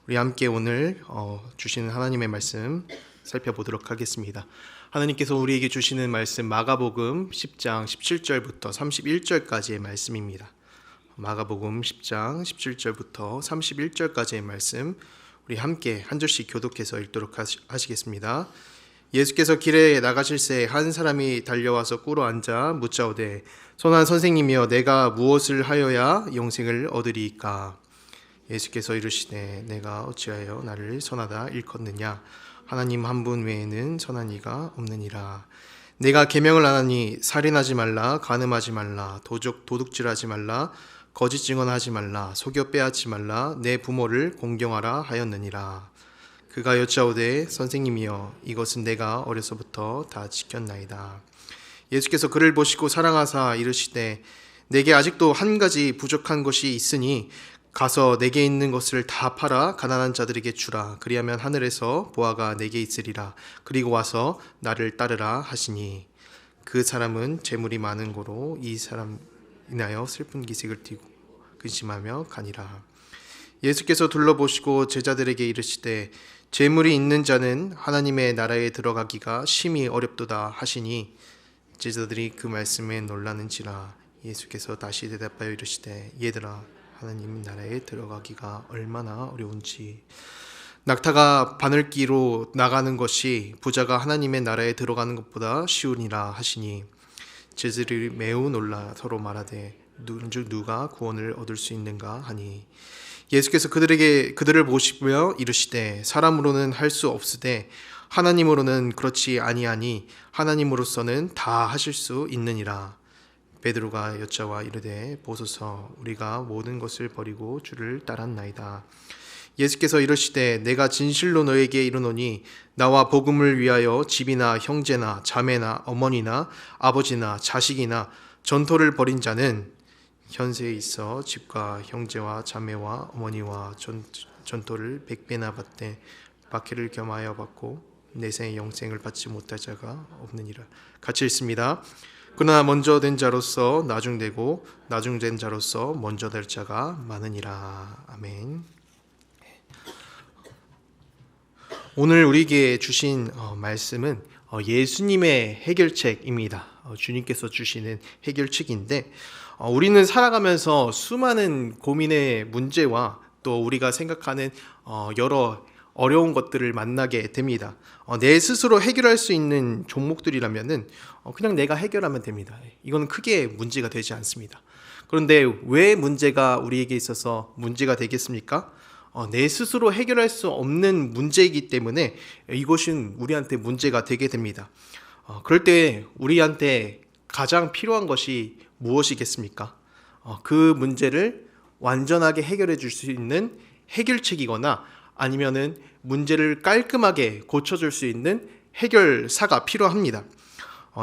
우리 함께 오늘 주시는 하나님의 말씀 살펴보도록 하겠습니다. 하나님께서 우리에게 주시는 말씀 마가복음 10장 17절부터 31절까지의 말씀입니다. 마가복음 10장 17절부터 31절까지의 말씀 우리 함께 한 절씩 교독해서 읽도록 하시겠습니다. 예수께서 길에 나가실새 한 사람이 달려와서 꿇어 앉아 묻자오되 선한 선생님이여 내가 무엇을 하여야 영생을 얻으리이까? 예수께서 이르시되 내가 어찌하여 나를 선하다 일컫느냐? 하나님 한 분 외에는 선한 이가 없느니라. 내가 계명을 안 하니 살인하지 말라, 간음하지 말라, 도둑질하지 말라, 거짓 증언하지 말라, 속여 빼앗지 말라, 내 부모를 공경하라 하였느니라. 그가 여짜오되 선생님이여 이것은 내가 어려서부터 다 지켰나이다. 예수께서 그를 보시고 사랑하사 이르시되 내게 아직도 한 가지 부족한 것이 있으니 가서 내게 있는 것을 다 팔아 가난한 자들에게 주라. 그리하면 하늘에서 보화가 내게 있으리라. 그리고 와서 나를 따르라 하시니 그 사람은 재물이 많은 고로 이 사람 인하여 슬픈 기색을 띠고 근심하며 가니라. 예수께서 둘러보시고 제자들에게 이르시되 재물이 있는 자는 하나님의 나라에 들어가기가 심히 어렵도다 하시니 제자들이 그 말씀에 놀라는지라. 예수께서 다시 대답하여 이르시되 얘들아 하나님 나라에 들어가기가 얼마나 어려운지 낙타가 바늘기로 나가는 것이 부자가 하나님의 나라에 들어가는 것보다 쉬우니라 하시니 제자들이 매우 놀라 서로 말하되 누가 구원을 얻을 수 있는가 하니 예수께서 그들을 보시며 이르시되 사람으로는 할 수 없으되 하나님으로는 그렇지 아니하니 하나님으로서는 다 하실 수 있느니라. 베드로가 여짜와 이르되 보소서 우리가 모든 것을 버리고 주를 따랐나이다. 예수께서 이르시되 내가 진실로 너에게 이르노니 나와 복음을 위하여 집이나 형제나 자매나 어머니나 아버지나 자식이나 전토를 벌인 자는 현세에 있어 집과 형제와 자매와 어머니와 전토를 100배나 받되 박해를 겸하여 받고 내생의 영생을 받지 못할 자가 없느니라. 같이 읽습니다. 그러나 먼저 된 자로서 나중되고 나중된 자로서 먼저 될 자가 많으니라. 아멘. 오늘 우리에게 주신 말씀은 예수님의 해결책입니다. 주님께서 주시는 해결책인데 우리는 살아가면서 수많은 고민의 문제와 또 우리가 생각하는 여러 어려운 것들을 만나게 됩니다. 내 스스로 해결할 수 있는 종목들이라면은 그냥 내가 해결하면 됩니다. 이건 크게 문제가 되지 않습니다. 그런데 왜 문제가 우리에게 있어서 문제가 되겠습니까? 내 스스로 해결할 수 없는 문제이기 때문에 이것은 우리한테 문제가 되게 됩니다. 그럴 때 우리한테 가장 필요한 것이 무엇이겠습니까? 그 문제를 완전하게 해결해 줄 수 있는 해결책이거나 아니면은 문제를 깔끔하게 고쳐줄 수 있는 해결사가 필요합니다.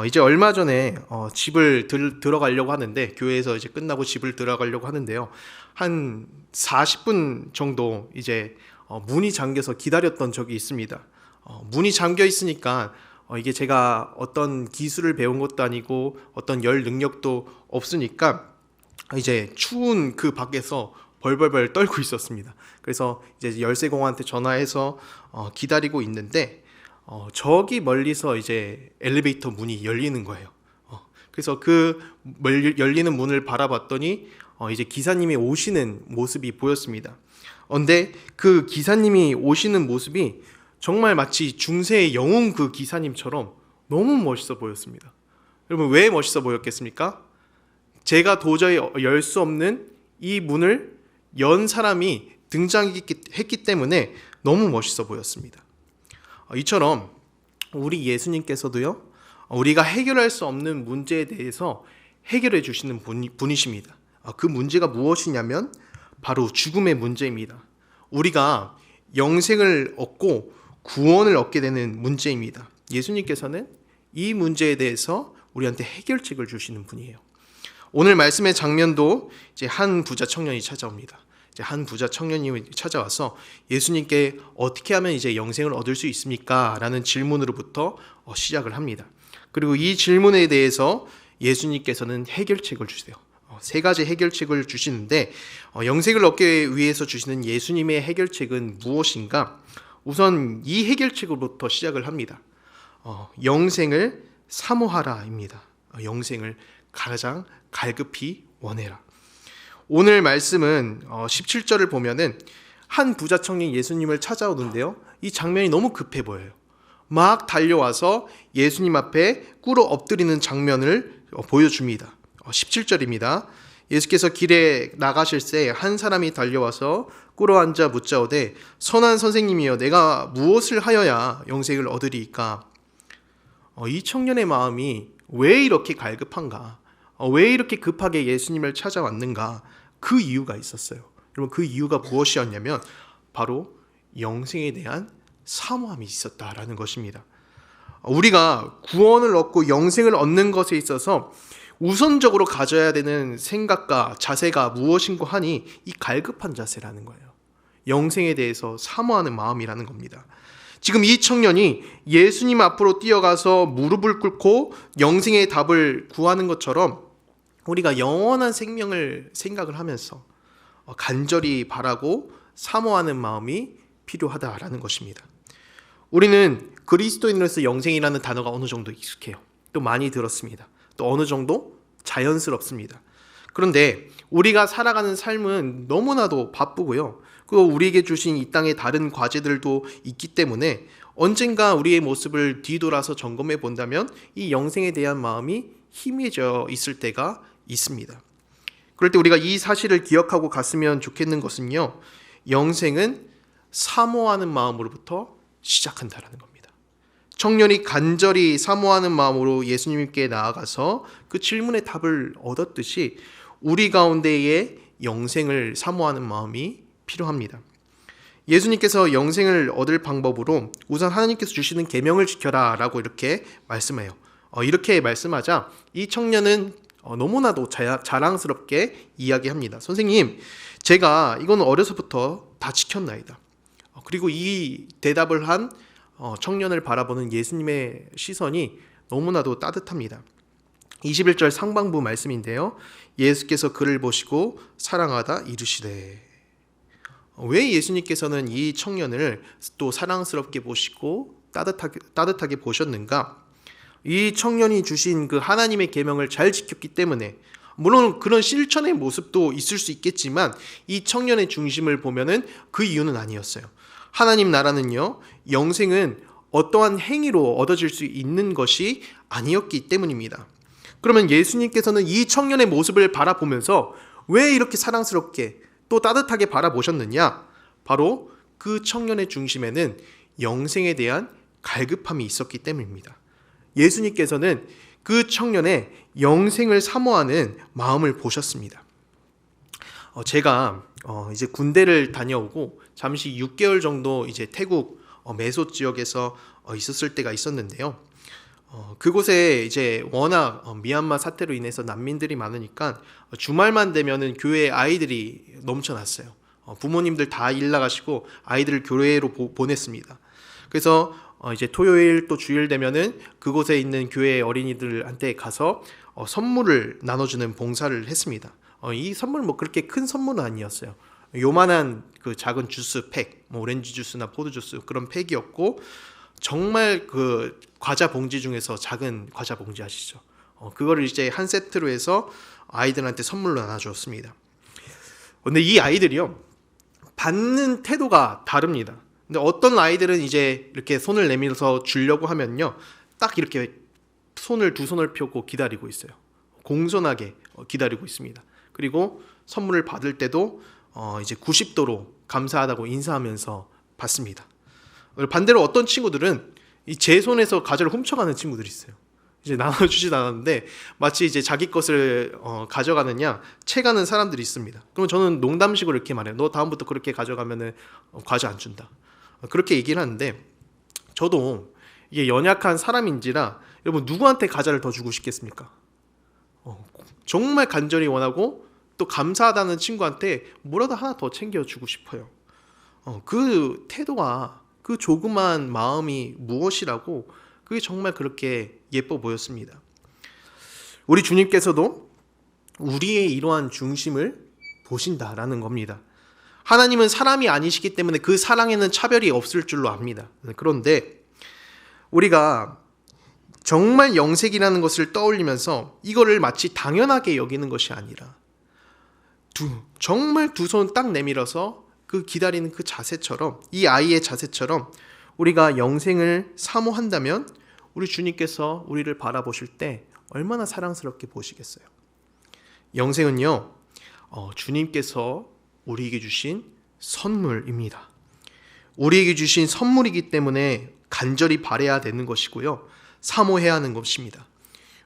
이제 얼마 전에 집을 들어가려고 하는데 교회에서 이제 끝나고 집을 들어가려고 하는데요. 한 40분 정도 이제 문이 잠겨서 기다렸던 적이 있습니다. 문이 잠겨 있으니까 이게 제가 어떤 기술을 배운 것도 아니고 어떤 열 능력도 없으니까 이제 추운 그 밖에서 벌벌벌 떨고 있었습니다. 그래서 이제 열쇠공한테 전화해서 기다리고 있는데 저기 멀리서 이제 엘리베이터 문이 열리는 거예요. 그래서 그 열리는 문을 바라봤더니 이제 기사님이 오시는 모습이 보였습니다. 근데 그 기사님이 오시는 모습이 정말 마치 중세의 영웅 그 기사님처럼 너무 멋있어 보였습니다. 여러분 왜 멋있어 보였겠습니까? 제가 도저히 열 수 없는 이 문을 연 사람이 등장했기 때문에 너무 멋있어 보였습니다. 이처럼 우리 예수님께서도요, 우리가 해결할 수 없는 문제에 대해서 해결해 주시는 분이십니다. 그 문제가 무엇이냐면 바로 죽음의 문제입니다. 우리가 영생을 얻고 구원을 얻게 되는 문제입니다. 예수님께서는 이 문제에 대해서 우리한테 해결책을 주시는 분이에요. 오늘 말씀의 장면도 이제 한 부자 청년이 찾아옵니다. 이제 한 부자 청년이 찾아와서 예수님께 어떻게 하면 이제 영생을 얻을 수 있습니까? 라는 질문으로부터 시작을 합니다. 그리고 이 질문에 대해서 예수님께서는 해결책을 주세요. 세 가지 해결책을 주시는데 영생을 얻기 위해서 주시는 예수님의 해결책은 무엇인가? 우선 이 해결책으로부터 시작을 합니다. 영생을 사모하라입니다. 영생을 가장 갈급히 원해라. 오늘 말씀은 17절을 보면은 한 부자 청년이 예수님을 찾아오는데요. 이 장면이 너무 급해 보여요. 막 달려와서 예수님 앞에 꿇어 엎드리는 장면을 보여줍니다. 17절입니다. 예수께서 길에 나가실새 한 사람이 달려와서 꿇어 앉아 묻자오되 선한 선생님이여 내가 무엇을 하여야 영생을 얻으리이까? 이 청년의 마음이 왜 이렇게 갈급한가? 왜 이렇게 급하게 예수님을 찾아왔는가? 그 이유가 있었어요. 여러분 그 이유가 무엇이었냐면 바로 영생에 대한 사모함이 있었다라는 것입니다. 우리가 구원을 얻고 영생을 얻는 것에 있어서 우선적으로 가져야 되는 생각과 자세가 무엇인고 하니 이 갈급한 자세라는 거예요. 영생에 대해서 사모하는 마음이라는 겁니다. 지금 이 청년이 예수님 앞으로 뛰어가서 무릎을 꿇고 영생의 답을 구하는 것처럼 우리가 영원한 생명을 생각을 하면서 간절히 바라고 사모하는 마음이 필요하다라는 것입니다. 우리는 그리스도인으로서 영생이라는 단어가 어느 정도 익숙해요. 또 많이 들었습니다. 또 어느 정도 자연스럽습니다. 그런데 우리가 살아가는 삶은 너무나도 바쁘고요. 또 우리에게 주신 이 땅의 다른 과제들도 있기 때문에 언젠가 우리의 모습을 뒤돌아서 점검해 본다면 이 영생에 대한 마음이 희미해져 있을 때가 있습니다. 그럴 때 우리가 이 사실을 기억하고 갔으면 좋겠는 것은요. 영생은 사모하는 마음으로부터 시작한다라는 겁니다. 청년이 간절히 사모하는 마음으로 예수님께 나아가서 그 질문의 답을 얻었듯이 우리 가운데에 영생을 사모하는 마음이 필요합니다. 예수님께서 영생을 얻을 방법으로 우선 하나님께서 주시는 계명을 지켜라 라고 이렇게 말씀해요. 이렇게 말씀하자 이 청년은 너무나도 자랑스럽게 이야기합니다. 선생님, 제가 이건 어려서부터 다 지켰나이다. 그리고 이 대답을 한 청년을 바라보는 예수님의 시선이 너무나도 따뜻합니다. 21절 상반부 말씀인데요. 예수께서 그를 보시고 사랑하다 이르시되. 왜 예수님께서는 이 청년을 또 사랑스럽게 보시고 따뜻하게 보셨는가? 이 청년이 주신 그 하나님의 계명을 잘 지켰기 때문에, 물론 그런 실천의 모습도 있을 수 있겠지만 이 청년의 중심을 보면은 그 이유는 아니었어요. 하나님 나라는요, 영생은 어떠한 행위로 얻어질 수 있는 것이 아니었기 때문입니다. 그러면 예수님께서는 이 청년의 모습을 바라보면서 왜 이렇게 사랑스럽게 또 따뜻하게 바라보셨느냐? 바로 그 청년의 중심에는 영생에 대한 갈급함이 있었기 때문입니다. 예수님께서는 그 청년의 영생을 사모하는 마음을 보셨습니다. 제가 이제 군대를 다녀오고 잠시 6개월 정도 이제 태국 메소 지역에서 있었을 때가 있었는데요. 그곳에 이제 워낙 미얀마 사태로 인해서 난민들이 많으니까 주말만 되면은 교회에 아이들이 넘쳐났어요. 부모님들 다 일 나가시고 아이들을 교회로 보냈습니다. 그래서 이제 토요일 또 주일 되면은 그곳에 있는 교회 어린이들한테 가서 선물을 나눠주는 봉사를 했습니다. 이 선물 뭐 그렇게 큰 선물은 아니었어요. 요만한 그 작은 주스 팩, 뭐 오렌지 주스나 포도 주스 그런 팩이었고, 정말 그 과자 봉지 중에서 작은 과자 봉지 아시죠? 그거를 이제 한 세트로 해서 아이들한테 선물로 나눠주었습니다. 근데 이 아이들이요, 받는 태도가 다릅니다. 근데 어떤 아이들은 이제 이렇게 손을 내밀어서 주려고 하면요, 딱 이렇게 두 손을 펴고 기다리고 있어요. 공손하게 기다리고 있습니다. 그리고 선물을 받을 때도 이제 90도로 감사하다고 인사하면서 받습니다. 반대로 어떤 친구들은 제 손에서 과자를 훔쳐가는 친구들이 있어요. 이제 나눠주지도 않았는데 마치 이제 자기 것을 가져가느냐 채가는 사람들이 있습니다. 그럼 저는 농담식으로 이렇게 말해요. 너 다음부터 그렇게 가져가면은 과자 안 준다. 그렇게 얘기를 하는데, 저도 이게 연약한 사람인지라 여러분 누구한테 과자를 더 주고 싶겠습니까? 정말 간절히 원하고 또 감사하다는 친구한테 뭐라도 하나 더 챙겨주고 싶어요. 그 태도와 그 조그만 마음이 무엇이라고, 그게 정말 그렇게 예뻐 보였습니다. 우리 주님께서도 우리의 이러한 중심을 보신다라는 겁니다. 하나님은 사람이 아니시기 때문에 그 사랑에는 차별이 없을 줄로 압니다. 그런데 우리가 정말 영생이라는 것을 떠올리면서 이거를 마치 당연하게 여기는 것이 아니라 정말 두 손 딱 내밀어서 그 기다리는 그 자세처럼, 이 아이의 자세처럼 우리가 영생을 사모한다면 우리 주님께서 우리를 바라보실 때 얼마나 사랑스럽게 보시겠어요. 영생은요, 주님께서 우리에게 주신 선물입니다. 우리에게 주신 선물이기 때문에 간절히 바라야 되는 것이고요, 사모해야 하는 것입니다.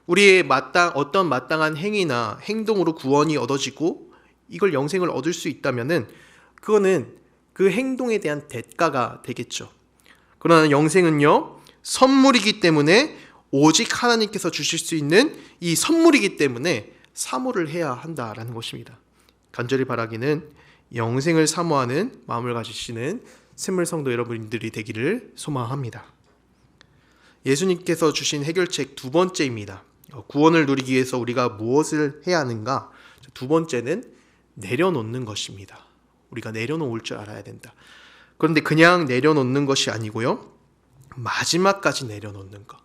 우리의 어떤 마땅한 행위나 행동으로 구원이 얻어지고 이걸 영생을 얻을 수 있다면은 그거는 그 행동에 대한 대가가 되겠죠. 그러나 영생은요, 선물이기 때문에 오직 하나님께서 주실 수 있는 이 선물이기 때문에 사모를 해야 한다라는 것입니다. 간절히 바라기는 영생을 사모하는 마음을 가지시는 샘물 성도 여러분들이 되기를 소망합니다. 예수님께서 주신 해결책 두 번째입니다. 구원을 누리기 위해서 우리가 무엇을 해야 하는가? 두 번째는 내려놓는 것입니다. 우리가 내려놓을 줄 알아야 된다. 그런데 그냥 내려놓는 것이 아니고요, 마지막까지 내려놓는 것.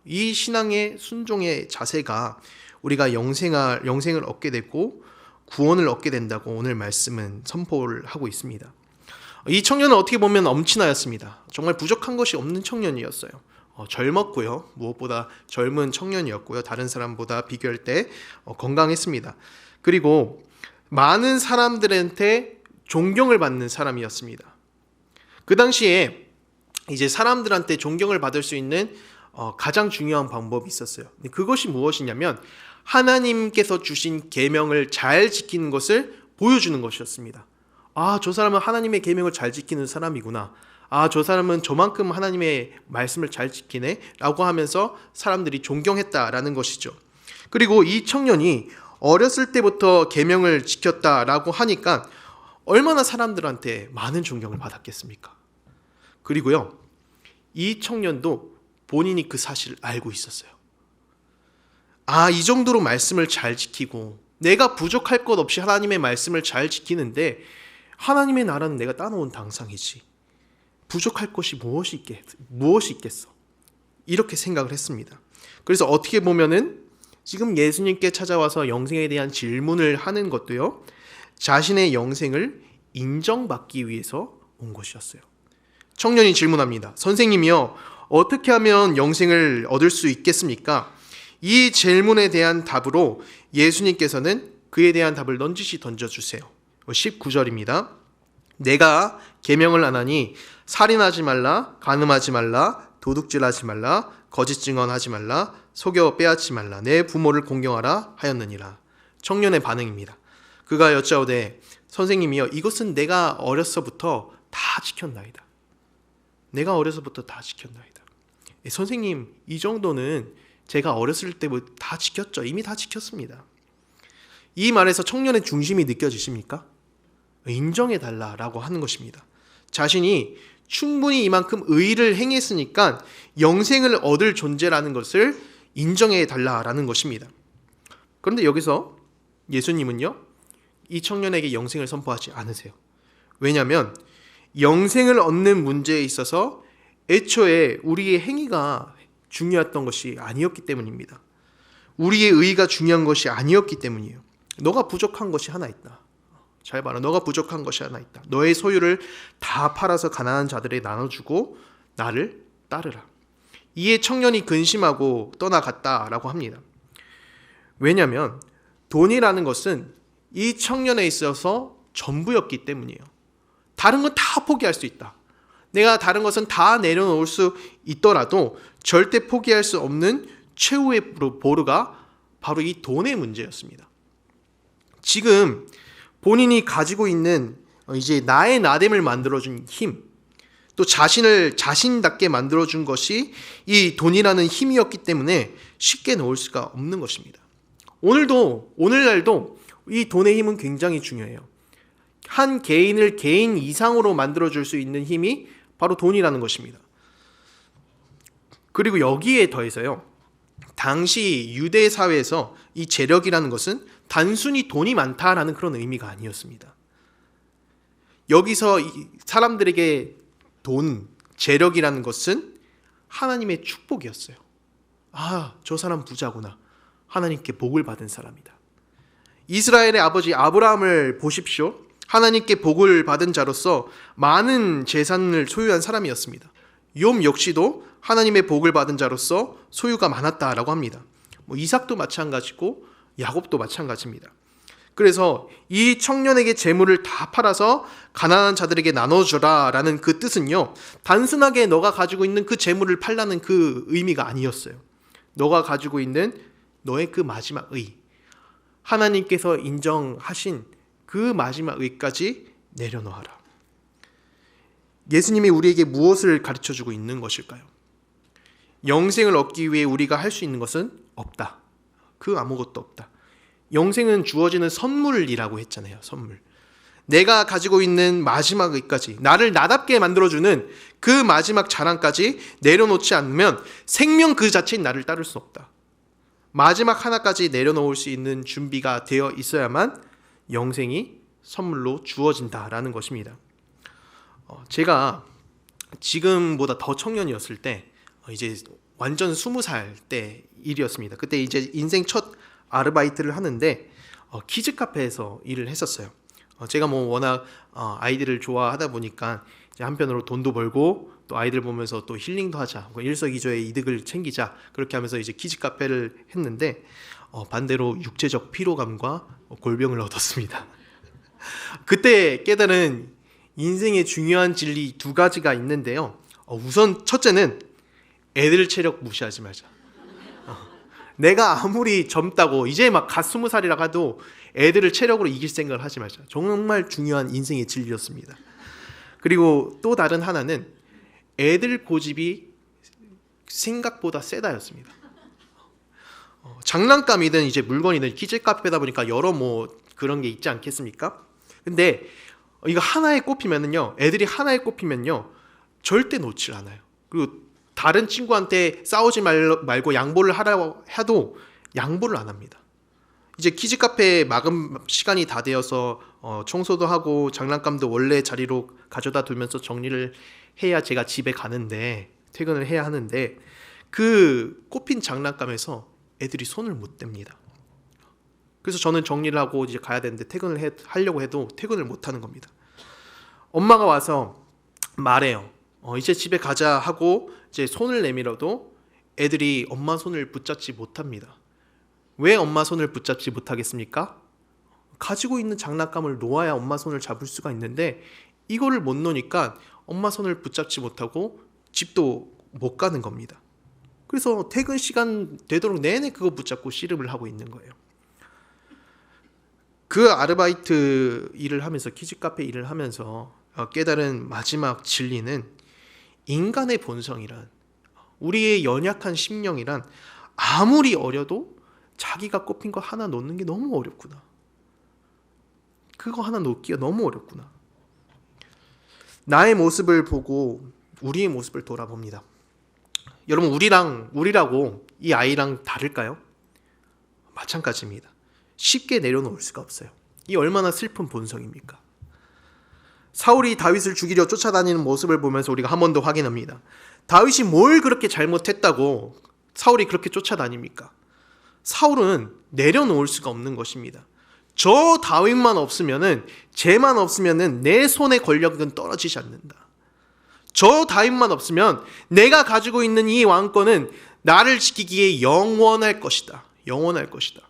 이 신앙의 순종의 자세가 우리가 영생을 얻게 되고 구원을 얻게 된다고 오늘 말씀은 선포를 하고 있습니다. 이 청년은 어떻게 보면 엄친아였습니다. 정말 부족한 것이 없는 청년이었어요. 젊었고요. 무엇보다 젊은 청년이었고요. 다른 사람보다 비교할 때 건강했습니다. 그리고 많은 사람들한테 존경을 받는 사람이었습니다. 그 당시에 이제 사람들한테 존경을 받을 수 있는 가장 중요한 방법이 있었어요. 그것이 무엇이냐면 하나님께서 주신 계명을 잘 지키는 것을 보여주는 것이었습니다. 아, 저 사람은 하나님의 계명을 잘 지키는 사람이구나. 아, 저 사람은 저만큼 하나님의 말씀을 잘 지키네 라고 하면서 사람들이 존경했다라는 것이죠. 그리고 이 청년이 어렸을 때부터 계명을 지켰다라고 하니까 얼마나 사람들한테 많은 존경을 받았겠습니까? 그리고요, 이 청년도 본인이 그 사실을 알고 있었어요. 아, 이 정도로 말씀을 잘 지키고 내가 부족할 것 없이 하나님의 말씀을 잘 지키는데 하나님의 나라는 내가 따놓은 당상이지, 부족할 것이 무엇이 있겠어? 이렇게 생각을 했습니다. 그래서 어떻게 보면은 지금 예수님께 찾아와서 영생에 대한 질문을 하는 것도요, 자신의 영생을 인정받기 위해서 온 것이었어요. 청년이 질문합니다. 선생님이요, 어떻게 하면 영생을 얻을 수 있겠습니까? 이 질문에 대한 답으로 예수님께서는 그에 대한 답을 넌지시 던져주세요. 19절입니다. 내가 계명을 안 하니 살인하지 말라, 간음하지 말라, 도둑질하지 말라, 거짓 증언하지 말라, 속여 빼앗지 말라, 내 부모를 공경하라 하였느니라. 청년의 반응입니다. 그가 여짜오되 선생님이여, 이것은 내가 어려서부터 다 지켰나이다. 내가 어려서부터 다 지켰나이다. 선생님, 이 정도는 제가 어렸을 때부터 다 지켰죠. 이미 다 지켰습니다. 이 말에서 청년의 중심이 느껴지십니까? 인정해달라라고 하는 것입니다. 자신이 충분히 이만큼 의를 행했으니까 영생을 얻을 존재라는 것을 인정해달라라는 것입니다. 그런데 여기서 예수님은요, 이 청년에게 영생을 선포하지 않으세요. 왜냐하면 영생을 얻는 문제에 있어서 애초에 우리의 행위가 중요했던 것이 아니었기 때문입니다. 우리의 의의가 중요한 것이 아니었기 때문이에요. 너가 부족한 것이 하나 있다. 잘 봐라. 너가 부족한 것이 하나 있다. 너의 소유를 다 팔아서 가난한 자들에 나눠주고 나를 따르라. 이에 청년이 근심하고 떠나갔다라고 합니다. 왜냐하면 돈이라는 것은 이 청년에 있어서 전부였기 때문이에요. 다른 건 다 포기할 수 있다. 내가 다른 것은 다 내려놓을 수 있더라도 절대 포기할 수 없는 최후의 보루가 바로 이 돈의 문제였습니다. 지금 본인이 가지고 있는 이제 나의 나됨을 만들어준 힘, 또 자신을 자신답게 만들어준 것이 이 돈이라는 힘이었기 때문에 쉽게 놓을 수가 없는 것입니다. 오늘날도 이 돈의 힘은 굉장히 중요해요. 한 개인을 개인 이상으로 만들어줄 수 있는 힘이 바로 돈이라는 것입니다. 그리고 여기에 더해서요, 당시 유대 사회에서 이 재력이라는 것은 단순히 돈이 많다라는 그런 의미가 아니었습니다. 여기서 사람들에게 돈, 재력이라는 것은 하나님의 축복이었어요. 아, 저 사람 부자구나. 하나님께 복을 받은 사람이다. 이스라엘의 아버지 아브라함을 보십시오. 하나님께 복을 받은 자로서 많은 재산을 소유한 사람이었습니다. 욥 역시도 하나님의 복을 받은 자로서 소유가 많았다라고 합니다. 이삭도 마찬가지고 야곱도 마찬가지입니다. 그래서 이 청년에게 재물을 다 팔아서 가난한 자들에게 나눠주라라는 그 뜻은요, 단순하게 너가 가지고 있는 그 재물을 팔라는 그 의미가 아니었어요. 너가 가지고 있는 너의 그 마지막 의, 하나님께서 인정하신 그 마지막 의까지 내려놓아라. 예수님이 우리에게 무엇을 가르쳐주고 있는 것일까요? 영생을 얻기 위해 우리가 할 수 있는 것은 없다. 그 아무것도 없다. 영생은 주어지는 선물이라고 했잖아요. 선물. 내가 가지고 있는 마지막 의까지, 나를 나답게 만들어주는 그 마지막 자랑까지 내려놓지 않으면 생명 그 자체인 나를 따를 수 없다. 마지막 하나까지 내려놓을 수 있는 준비가 되어 있어야만 영생이 선물로 주어진다라는 것입니다. 제가 지금보다 더 청년이었을 때, 이제 완전 20살 때 일이었습니다. 그때 이제 인생 첫 아르바이트를 하는데 키즈 카페에서 일을 했었어요. 제가 워낙 아이들을 좋아하다 보니까 이제 한편으로 돈도 벌고 또 아이들 보면서 또 힐링도 하자, 일석이조의 이득을 챙기자, 그렇게 하면서 이제 키즈 카페를 했는데 반대로 육체적 피로감과 골병을 얻었습니다. 그때 깨달은 인생의 중요한 진리 두 가지가 있는데요. 우선 첫째는 애들 체력 무시하지 말자. 내가 아무리 젊다고 이제 막 갓 20살이라 해도 애들을 체력으로 이길 생각을 하지 말자. 정말 중요한 인생의 진리였습니다. 그리고 또 다른 하나는 애들 고집이 생각보다 세다였습니다. 장난감이든 이제 물건이든 키즈 카페다 보니까 여러 그런 게 있지 않겠습니까? 근데 이거 하나에 꼽히면은요, 애들이 하나에 꼽히면요 절대 놓질 않아요. 그리고 다른 친구한테 싸우지 말고 양보를 하라고 해도 양보를 안 합니다. 이제 키즈 카페 마감 시간이 다 되어서 청소도 하고 장난감도 원래 자리로 가져다 두면서 정리를 해야 제가 집에 가는데, 퇴근을 해야 하는데, 그 꼽힌 장난감에서 애들이 손을 못 댑니다. 그래서 저는 정리를 하고 이제 가야 되는데 하려고 해도 퇴근을 못 하는 겁니다. 엄마가 와서 말해요. 이제 집에 가자 하고 이제 손을 내밀어도 애들이 엄마 손을 붙잡지 못합니다. 왜 엄마 손을 붙잡지 못하겠습니까? 가지고 있는 장난감을 놓아야 엄마 손을 잡을 수가 있는데 이거를 못 놓으니까 엄마 손을 붙잡지 못하고 집도 못 가는 겁니다. 그래서 퇴근 시간 되도록 내내 그거 붙잡고 씨름을 하고 있는 거예요. 그 아르바이트 일을 하면서, 키즈 카페 일을 하면서 깨달은 마지막 진리는 인간의 본성이란, 우리의 연약한 심령이란 아무리 어려도 자기가 꼽힌 거 하나 놓는 게 너무 어렵구나. 그거 하나 놓기가 너무 어렵구나. 나의 모습을 보고 우리의 모습을 돌아봅니다. 여러분, 우리라고 이 아이랑 다를까요? 마찬가지입니다. 쉽게 내려놓을 수가 없어요. 이 얼마나 슬픈 본성입니까? 사울이 다윗을 죽이려 쫓아다니는 모습을 보면서 우리가 한 번 더 확인합니다. 다윗이 뭘 그렇게 잘못했다고 사울이 그렇게 쫓아다닙니까? 사울은 내려놓을 수가 없는 것입니다. 저 다윗만 없으면은, 쟤만 없으면은 내 손의 권력은 떨어지지 않는다. 저 다윗만 없으면 내가 가지고 있는 이 왕권은 나를 지키기에 영원할 것이다. 영원할 것이다.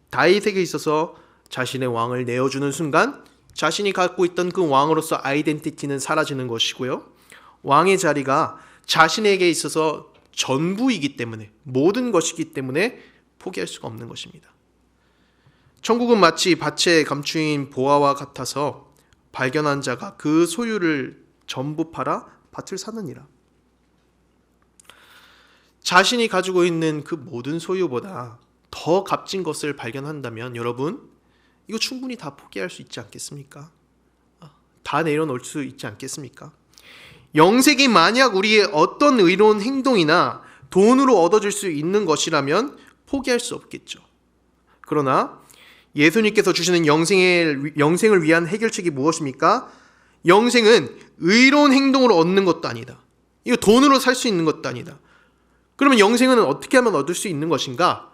다윗에게 있어서 자신의 왕을 내어주는 순간 자신이 갖고 있던 그 왕으로서 아이덴티티는 사라지는 것이고요. 왕의 자리가 자신에게 있어서 전부이기 때문에, 모든 것이기 때문에 포기할 수가 없는 것입니다. 천국은 마치 밭에 감추인 보화와 같아서 발견한 자가 그 소유를 전부 팔아 밭을 사느니라. 자신이 가지고 있는 그 모든 소유보다 더 값진 것을 발견한다면 여러분, 이거 충분히 다 포기할 수 있지 않겠습니까? 다 내려놓을 수 있지 않겠습니까? 영생이 만약 우리의 어떤 의로운 행동이나 돈으로 얻어질 수 있는 것이라면 포기할 수 없겠죠. 그러나 예수님께서 주시는 영생을 위한 해결책이 무엇입니까? 영생은 의로운 행동으로 얻는 것도 아니다. 이거 돈으로 살 수 있는 것도 아니다. 그러면 영생은 어떻게 하면 얻을 수 있는 것인가?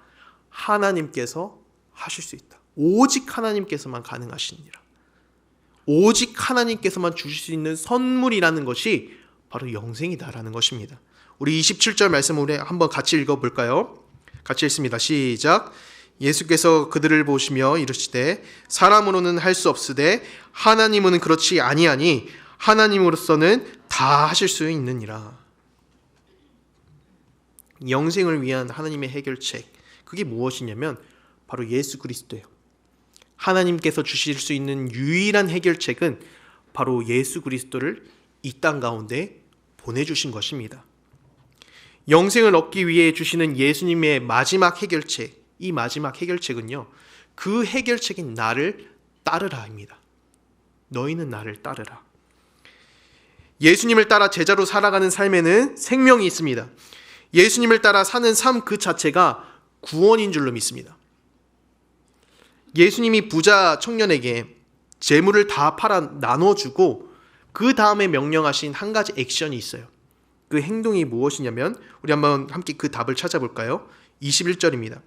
하나님께서 하실 수 있다. 오직 하나님께서만 가능하시니라. 오직 하나님께서만 주실 수 있는 선물이라는 것이 바로 영생이다라는 것입니다. 우리 27절 말씀 우리 한번 같이 읽어볼까요? 같이 읽습니다. 시작. 예수께서 그들을 보시며 이르시되 사람으로는 할 수 없으되 하나님은 그렇지 아니하니 하나님으로서는 다 하실 수 있느니라. 영생을 위한 하나님의 해결책, 그게 무엇이냐면 바로 예수 그리스도예요. 하나님께서 주실 수 있는 유일한 해결책은 바로 예수 그리스도를 이 땅 가운데 보내주신 것입니다. 영생을 얻기 위해 주시는 예수님의 마지막 해결책, 이 마지막 해결책은요, 그 해결책인 나를 따르라입니다. 너희는 나를 따르라. 예수님을 따라 제자로 살아가는 삶에는 생명이 있습니다. 예수님을 따라 사는 삶 그 자체가 구원인 줄로 믿습니다. 예수님이 부자 청년에게 재물을 다 팔아 나눠주고 그 다음에 명령하신 한 가지 액션이 있어요. 그 행동이 무엇이냐면 우리 한번 함께 그 답을 찾아볼까요? 21절입니다.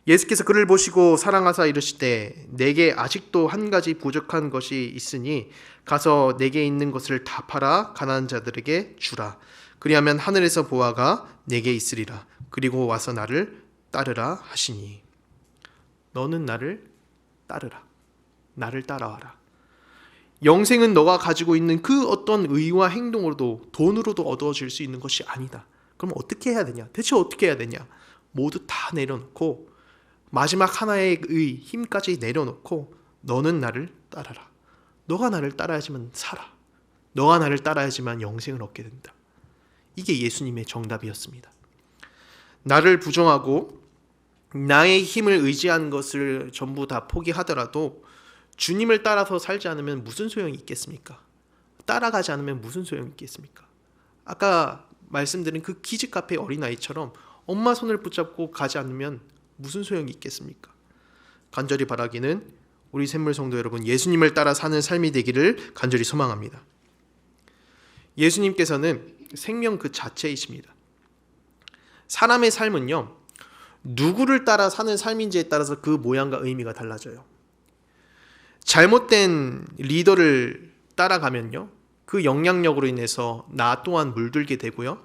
예수께서 그를 보시고 사랑하사 이르시되 내게 아직도 한 가지 부족한 것이 있으니 가서 내게 있는 것을 다 팔아 가난한 자들에게 주라. 그리하면 하늘에서 보화가 내게 있으리라. 그리고 와서 나를 따르라 하시니. 너는 나를 따르라. 나를 따라와라. 영생은 너가 가지고 있는 그 어떤 의와 행동으로도 돈으로도 얻어질 수 있는 것이 아니다. 그럼 어떻게 해야 되냐? 대체 어떻게 해야 되냐? 모두 다 내려놓고 마지막 하나의 의, 힘까지 내려놓고 너는 나를 따라라. 너가 나를 따라야지만 살아. 너가 나를 따라야지만 영생을 얻게 된다. 이게 예수님의 정답이었습니다. 나를 부정하고 나의 힘을 의지하는 것을 전부 다 포기하더라도 주님을 따라서 살지 않으면 무슨 소용이 있겠습니까? 따라가지 않으면 무슨 소용이 있겠습니까? 아까 말씀드린 그 기지카페 어린아이처럼 엄마 손을 붙잡고 가지 않으면 무슨 소용이 있겠습니까? 간절히 바라기는 우리 샘물 성도 여러분, 예수님을 따라 사는 삶이 되기를 간절히 소망합니다. 예수님께서는 생명 그 자체이십니다. 사람의 삶은요, 누구를 따라 사는 삶인지에 따라서 그 모양과 의미가 달라져요. 잘못된 리더를 따라가면요, 그 영향력으로 인해서 나 또한 물들게 되고요,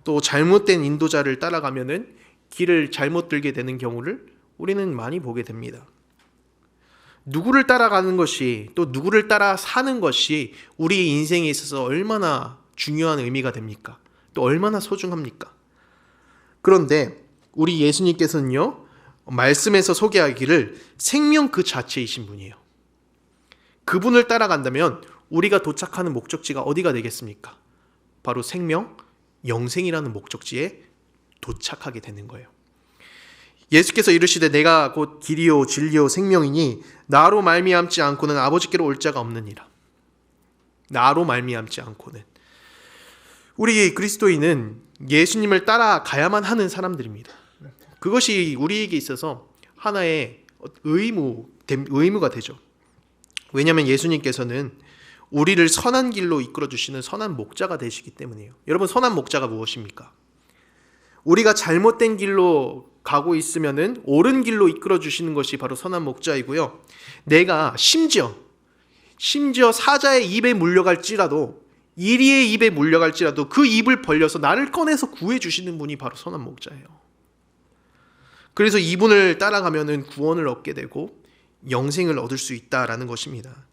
또 잘못된 인도자를 따라가면은 길을 잘못 들게 되는 경우를 우리는 많이 보게 됩니다. 누구를 따라가는 것이, 또 누구를 따라 사는 것이 우리 인생에 있어서 얼마나 중요한 의미가 됩니까? 또 얼마나 소중합니까? 그런데 우리 예수님께서는요, 말씀에서 소개하기를 생명 그 자체이신 분이에요. 그분을 따라간다면 우리가 도착하는 목적지가 어디가 되겠습니까? 바로 생명, 영생이라는 목적지에 도착하게 되는 거예요. 예수께서 이르시되 내가 곧 길이요 진리요 생명이니 나로 말미암지 않고는 아버지께로 올 자가 없느니라. 나로 말미암지 않고는. 우리 그리스도인은 예수님을 따라가야만 하는 사람들입니다. 그것이 우리에게 있어서 하나의 의무가 되죠. 왜냐하면 예수님께서는 우리를 선한 길로 이끌어 주시는 선한 목자가 되시기 때문이에요. 여러분, 선한 목자가 무엇입니까? 우리가 잘못된 길로 가고 있으면은 옳은 길로 이끌어 주시는 것이 바로 선한 목자이고요. 내가 심지어 사자의 입에 물려갈지라도, 이리의 입에 물려갈지라도 그 입을 벌려서 나를 꺼내서 구해 주시는 분이 바로 선한 목자예요. 그래서 이분을 따라가면은 구원을 얻게 되고 영생을 얻을 수 있다라는 것입니다.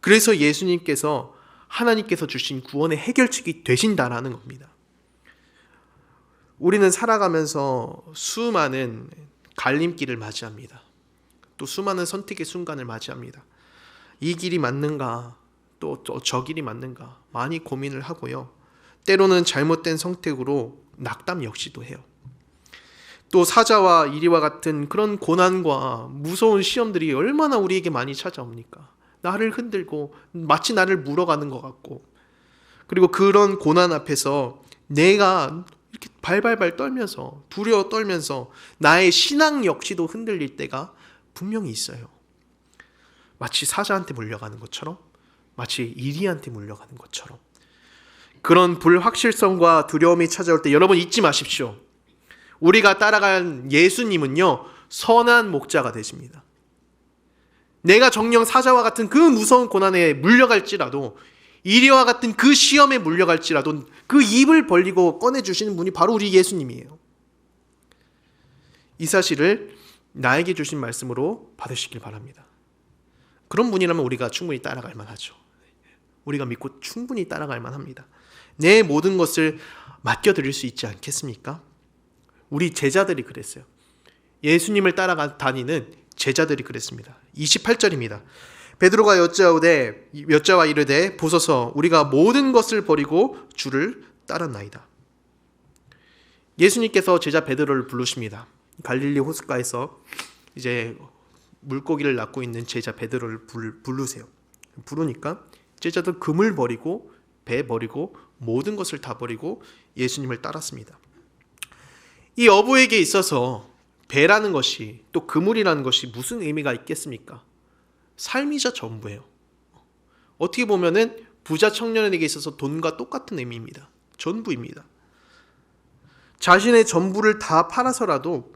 그래서 예수님께서 하나님께서 주신 구원의 해결책이 되신다라는 겁니다. 우리는 살아가면서 수많은 갈림길을 맞이합니다. 또 수많은 선택의 순간을 맞이합니다. 이 길이 맞는가, 또 저 길이 맞는가 많이 고민을 하고요. 때로는 잘못된 선택으로 낙담 역시도 해요. 또 사자와 이리와 같은 그런 고난과 무서운 시험들이 얼마나 우리에게 많이 찾아옵니까? 나를 흔들고 마치 나를 물어가는 것 같고, 그리고 그런 고난 앞에서 내가 이렇게 발발발 떨면서 두려워 떨면서 나의 신앙 역시도 흔들릴 때가 분명히 있어요. 마치 사자한테 물려가는 것처럼, 마치 이리한테 물려가는 것처럼. 그런 불확실성과 두려움이 찾아올 때 여러분 잊지 마십시오. 우리가 따라간 예수님은요, 선한 목자가 되십니다. 내가 정령 사자와 같은 그 무서운 고난에 물려갈지라도, 이리와 같은 그 시험에 물려갈지라도 그 입을 벌리고 꺼내주시는 분이 바로 우리 예수님이에요. 이 사실을 나에게 주신 말씀으로 받으시길 바랍니다. 그런 분이라면 우리가 충분히 따라갈 만하죠. 우리가 믿고 충분히 따라갈 만합니다. 내 모든 것을 맡겨드릴 수 있지 않겠습니까? 우리 제자들이 그랬어요. 예수님을 따라다니는 제자들이 그랬습니다. 28절입니다. 베드로가 여자와 이르되 보소서 우리가 모든 것을 버리고 주를 따랐나이다. 예수님께서 제자 베드로를 부르십니다. 갈릴리 호숫가에서 이제 물고기를 낚고 있는 제자 베드로를 부르세요. 부르니까 제자들 금을 버리고 배 버리고 모든 것을 다 버리고 예수님을 따랐습니다. 이 어부에게 있어서 배라는 것이 또 그물이라는 것이 무슨 의미가 있겠습니까? 삶이자 전부예요. 어떻게 보면은 부자 청년에게 있어서 돈과 똑같은 의미입니다. 전부입니다. 자신의 전부를 다 팔아서라도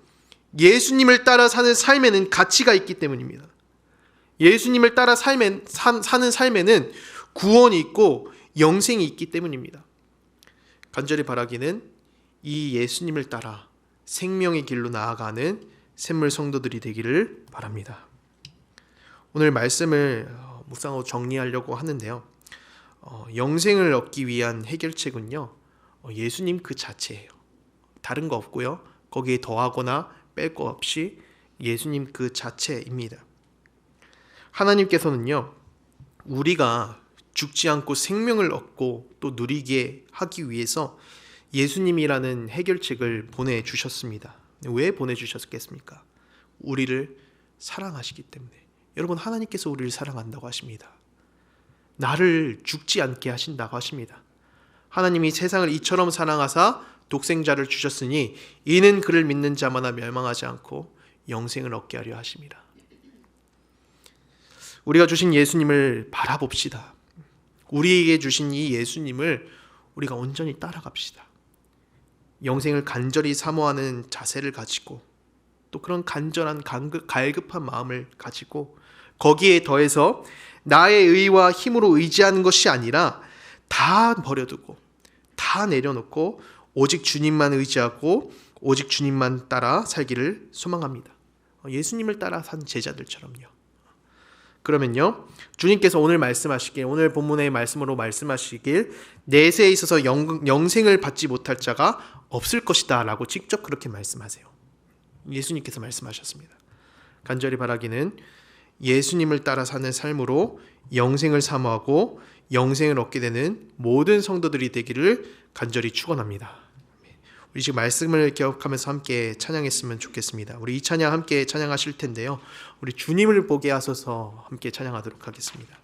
예수님을 따라 사는 삶에는 가치가 있기 때문입니다. 예수님을 따라 사는 삶에는 구원이 있고 영생이 있기 때문입니다. 간절히 바라기는 이 예수님을 따라 생명의 길로 나아가는 샘물 성도들이 되기를 바랍니다. 오늘 말씀을 묵상하고 정리하려고 하는데요. 영생을 얻기 위한 해결책은요, 예수님 그 자체예요. 다른 거 없고요. 거기에 더하거나 뺄 거 없이 예수님 그 자체입니다. 하나님께서는요, 우리가 죽지 않고 생명을 얻고 또 누리게 하기 위해서 예수님이라는 해결책을 보내주셨습니다. 왜 보내주셨겠습니까? 우리를 사랑하시기 때문에. 여러분, 하나님께서 우리를 사랑한다고 하십니다. 나를 죽지 않게 하신다고 하십니다. 하나님이 세상을 이처럼 사랑하사 독생자를 주셨으니 이는 그를 믿는 자마다 멸망하지 않고 영생을 얻게 하려 하십니다. 우리가 주신 예수님을 바라봅시다. 우리에게 주신 이 예수님을 우리가 온전히 따라갑시다. 영생을 간절히 사모하는 자세를 가지고 또 그런 간절한 갈급한 마음을 가지고 거기에 더해서 나의 의와 힘으로 의지하는 것이 아니라 다 버려두고 다 내려놓고 오직 주님만 의지하고 오직 주님만 따라 살기를 소망합니다. 예수님을 따라 산 제자들처럼요. 그러면요, 주님께서 오늘 본문의 말씀으로 말씀하시길 내세에 있어서 영생을 받지 못할 자가 없을 것이다 라고 직접 그렇게 말씀하세요. 예수님께서 말씀하셨습니다. 간절히 바라기는 예수님을 따라 사는 삶으로 영생을 사모하고 영생을 얻게 되는 모든 성도들이 되기를 간절히 축원합니다. 우리 지금 말씀을 기억하면서 함께 찬양했으면 좋겠습니다. 우리 이 찬양 함께 찬양하실 텐데요. 우리 주님을 보게 하소서 함께 찬양하도록 하겠습니다.